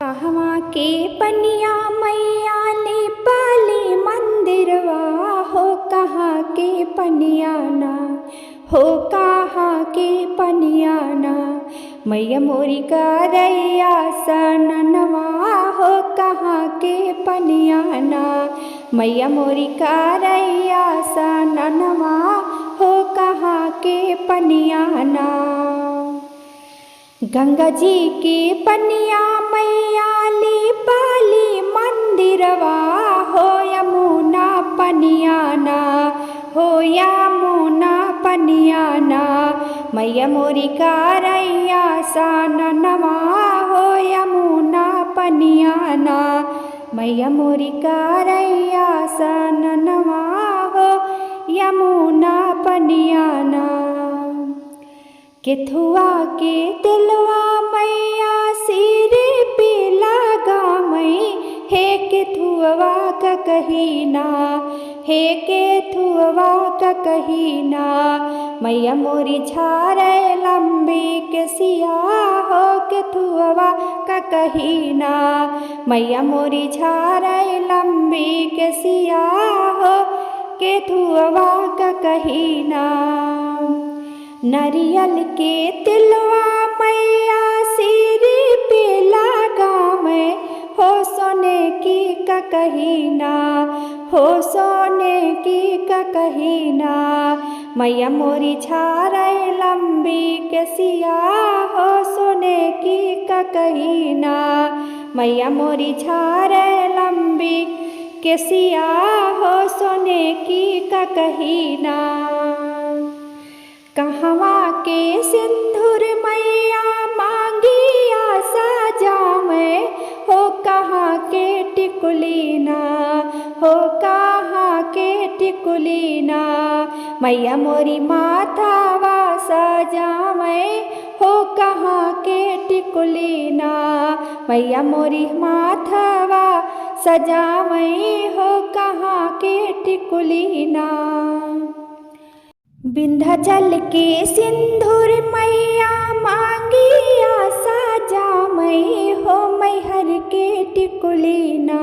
कहवा के पनिया मैया ले पाली मंदिरवा हो कहाँ के पनियाना हो कहाँ के पनियाना मैया मोरी करैया सननवा हो कहाँ के पनियाना मैया मोरी करैया सननवा हो कहाँ के पनियाना। गंगा जी के पनिया मैया ली पाली मंदिरवा हो यमुना पनियाना हो यमुना पनियाना मैया मोरी करैया सननवा हो यमुना पनियाना मैया मोरी करैया सननवा हो यमुना पनियाना। केथुआ के तिलवा मैया सिर पे लगा मई हे केथुआ का कहीना हे केथुआ का कहीना मैया मोरी झारे लंबी के सिया हो केथुआ का कहीना मैया मोरी झारे लंबी के सिया हो केथुआ का कहीना। नरियल के तिलवा मैया सिर पे लगा मैं हो सोने की का कहीना हो सोने की का कहीना मैया मोरी झारे लंबी के सिया हो सोने की का कहीना मैया मोरी झारे लंबी के सिया हो सोने की का कहीना। कहवा के सिंदूर मैया मांगिया सजावे हो कहाँ के टिकुलीना हो कहाँ के टिकुलीना मैया मोरी माथावा सजावे हो कहाँ के टिकुलीना मैया मोरी माथावा सजावे हो कहाँ के टिकुलीना। विंध्याचल के सिंदूर मैया मांगिया सजामई हो मैहर के टिकुलीना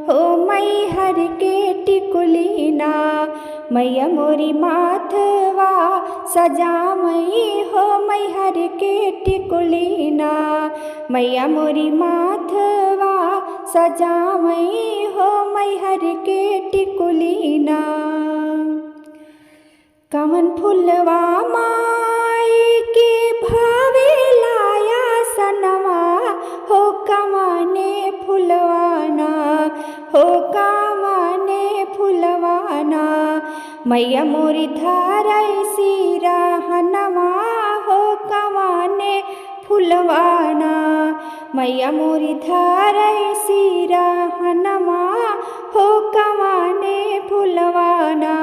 हो मैहर के टिकुलीना मैया मोरी माथवा सजामई हो मैहर के टिकुलीना मैया मोरी माथवा सजामई हो मैहर के टिकुलीना। कवन फुलवा माई के भावे लाया सनवा हो कवने फुलवाना हो कवने फुलवाना मैया मोरी धारै सिरा हनवा हो कवने फुलवाना मैया मोरी धारै सिरा हनवा हो कवने फुलवाना।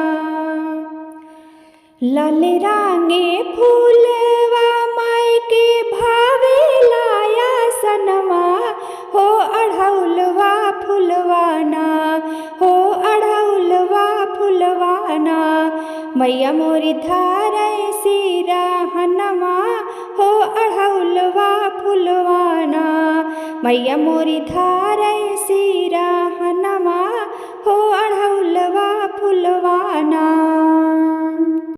लाल रांगे फूलवा माई के भावे लाया सनवा हो अढ़ौलवा फुलवाना हो अढ़ौलवा फुलवाना मैया मोरी धारै सिरा हनवा हो अढ़ौलवा फुलवाना मैया मोरी धारै सिरा